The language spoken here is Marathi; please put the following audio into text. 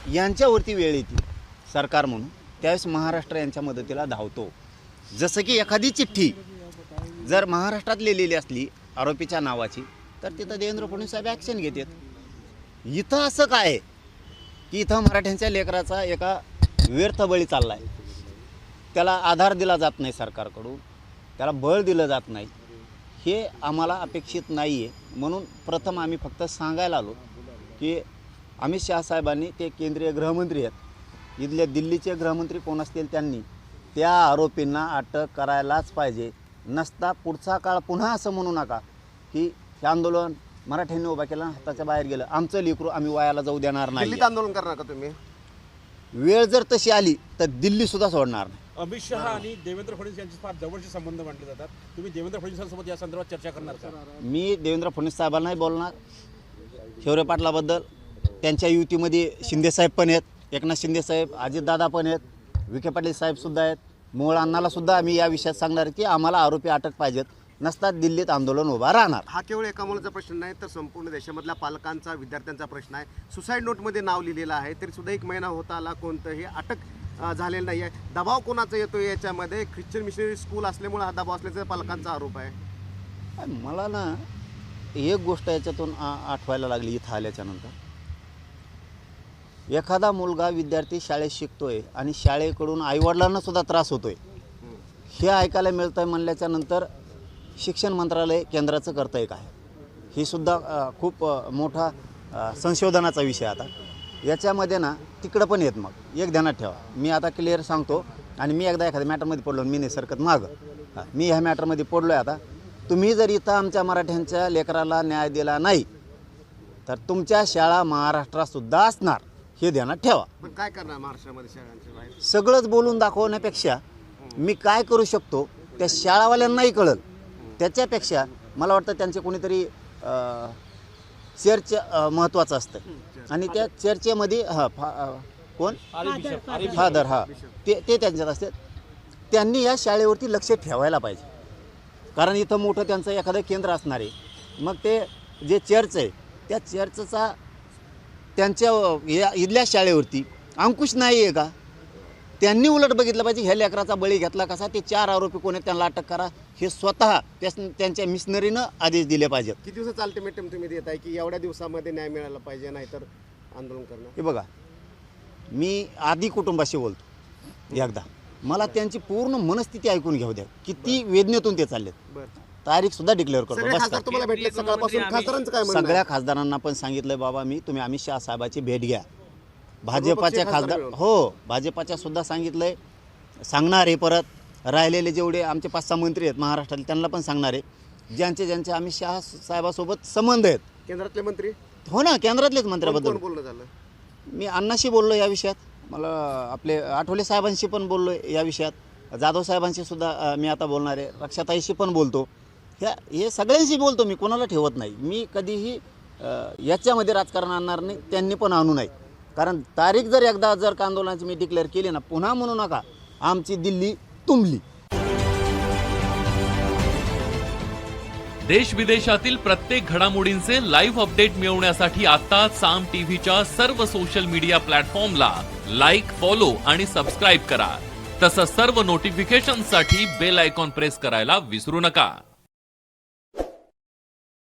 यांच्यावरती वेळ येते सरकार म्हणून, त्यावेळेस महाराष्ट्र यांच्या मदतीला धावतो. जसं की एखादी चिठ्ठी जर महाराष्ट्रात लिहिलेली असली आरोपीच्या नावाची, तर तिथं देवेंद्र फडणवीस साहेब ॲक्शन घेतात. इथं असं काय आहे की इथं मराठ्यांच्या लेकराचा एका व्यर्थ बळी चालला आहे, त्याला आधार दिला जात नाही सरकारकडून, त्याला बळ दिलं जात नाही. हे आम्हाला अपेक्षित नाही आहे. म्हणून प्रथम आम्ही फक्त सांगायला आलो की अमित शहा साहेबांनी, ते केंद्रीय गृहमंत्री आहेत, इथले दिल्लीचे गृहमंत्री कोण असतील त्यांनी त्या आरोपींना अटक करायलाच पाहिजे. नसता पुढचा काळ पुन्हा असं म्हणू नका की हे आंदोलन मराठ्यांनी उभा केलं, हाताच्या बाहेर गेलं, आमचं लेकरू आम्ही वायाला जाऊ देणार नाही. दिल्लीत आंदोलन करणार का तुम्ही? वेळ जर तशी आली तर दिल्ली सुद्धा सोडणार नाही. अमित शहा आणि देवेंद्र फडणवीस यांचे फार जवळचे संबंध मानले जातात. तुम्ही देवेंद्र फडणवीसांसोबत या संदर्भात चर्चा करणार का? मी देवेंद्र फडणवीस साहेबांनाही बोलणार, शौर्य पाटलाबद्दल. त्यांच्या युतीमध्ये शिंदेसाहेब पण आहेत, एकनाथ शिंदेसाहेब, अजितदादा पण आहेत, विखे पाटील साहेबसुद्धा आहेत. मोहोळ अण्णालासुद्धा आम्ही या विषयात सांगणार की आम्हाला आरोपी अटक पाहिजेत, नसतात दिल्लीत आंदोलन उभा राहणार. हा केवळ एका मुलाचा प्रश्न नाही, तर संपूर्ण देशामधल्या पालकांचा, विद्यार्थ्यांचा प्रश्न आहे. सुसाईड नोटमध्ये नाव लिहिलेलं आहे, तरी सुद्धा 1 महिना होता आला, कोणतंही अटक झालेलं नाही आहे. दबाव कोणाचा येतो याच्यामध्ये? ख्रिश्चन मिशनरी स्कूल असल्यामुळे हा दबाव असल्याचा पालकांचा आरोप आहे. मला ना एक गोष्ट याच्यातून आठवायला लागली इथं आल्याच्यानंतर. एखादा मुलगा, विद्यार्थी शाळेत शिकतोय आणि शाळेकडून आईवडिलांना सुद्धा त्रास होतोय, हे ऐकायला मिळतंय म्हणल्याच्यानंतर शिक्षण मंत्रालय केंद्राचं करतंय काय? ही सुद्धा खूप मोठा संशोधनाचा विषय. आता याच्यामध्ये ना तिकडं पण येत. मग एक ध्यानात ठेवा, मी आता क्लिअर सांगतो, आणि मी एकदा एखाद्या मॅटरमध्ये पडलो, मी नाही सरकत मागं. मी ह्या मॅटरमध्ये पडलो आहे. आता तुम्ही जर इथं आमच्या मराठ्यांच्या लेकराला न्याय दिला नाही तर तुमच्या शाळा महाराष्ट्रातसुद्धा असणार, हे ध्यानात ठेवा. पण काय करणार महाराष्ट्रामध्ये शाळांच्या बाहेर? सगळंच बोलून दाखवण्यापेक्षा मी काय करू शकतो त्या शाळावाल्यांनाही कळलं. त्याच्यापेक्षा मला वाटतं त्यांचे कोणीतरी चर्चा महत्त्वाचं असतं, आणि त्या चर्चेमध्ये कोण फादर, ते त्यांच्यात असते. त्यांनी या शाळेवरती लक्ष ठेवायला पाहिजे, कारण इथं मोठं त्यांचं एखादं केंद्र असणार आहे. मग ते जे चर्च आहे त्या चर्चचा त्यांच्या या इथल्या शाळेवरती अंकुश नाही आहे का? त्यांनी उलट बघितलं पाहिजे ह्या लेकराचा बळी घेतला कसा, ते 4 आरोपी कोण आहेत त्यांना अटक करा, हे स्वतः त्यांच्या मिशनरीनं आदेश दिले पाहिजेत. किती दिवसाचं अल्टिमेटम तुम्ही देत आहे की एवढ्या दिवसामध्ये न्याय मिळाला पाहिजे, नाहीतर आंदोलन करणं? हे बघा, मी आधी कुटुंबाशी बोलतो एकदा, मला त्यांची पूर्ण मनस्थिती ऐकून घेऊ द्या, किती वेदनेतून ते चाललेत. तारीख सुद्धा डिक्लेअर करतो. सगळे खासदार तुम्हाला भेटले सकाळपासून, खासदारांचं काय म्हणणं आहे? सगळ्या खासदारांना पण सांगितलंय, बाबा तुम्ही अमित शहा साहेबाची भेट घ्या. भाजपाच्या खासदार, हो, भाजपाच्या सुद्धा सांगितलंय, सांगणार आहे. परत राहिलेले जेवढे आमचे 5-6 मंत्री आहेत महाराष्ट्रातले त्यांना पण सांगणार आहे, ज्यांचे अमित शहा साहेबासोबत संबंध आहेत. केंद्रातले मंत्री? हो ना, केंद्रातलेच मंत्र्याबद्दल बोलणं झालं. मी अण्णाशी बोललो या विषयात, मला आपले आठवले साहेबांशी पण बोललो या विषयात, जाधव साहेबांशी सुद्धा मी आता बोलणार आहे, रक्षाताईशी पण बोलतो, हे सगळ्यांशी बोलतो. मी कोणाला ठेवत नाही. मी कधीही याच्यामध्ये राजकारण आणणार नाही, त्यांनी पण आणू नये. कारण तारीख जर एकदा जर आंदोलनाची मी डिक्लेअर केली ना, पुन्हा म्हणू नका आमची दिल्ली तुंबली. देश विदेशातील प्रत्येक घडामोडींचे लाईव्ह अपडेट मिळवण्यासाठी आता साम टीव्हीच्या सर्व सोशल मीडिया प्लॅटफॉर्मला लाईक, फॉलो आणि सबस्क्राईब करा. तसंच सर्व नोटिफिकेशनसाठी बेल आयकॉन प्रेस करायला विसरू नका.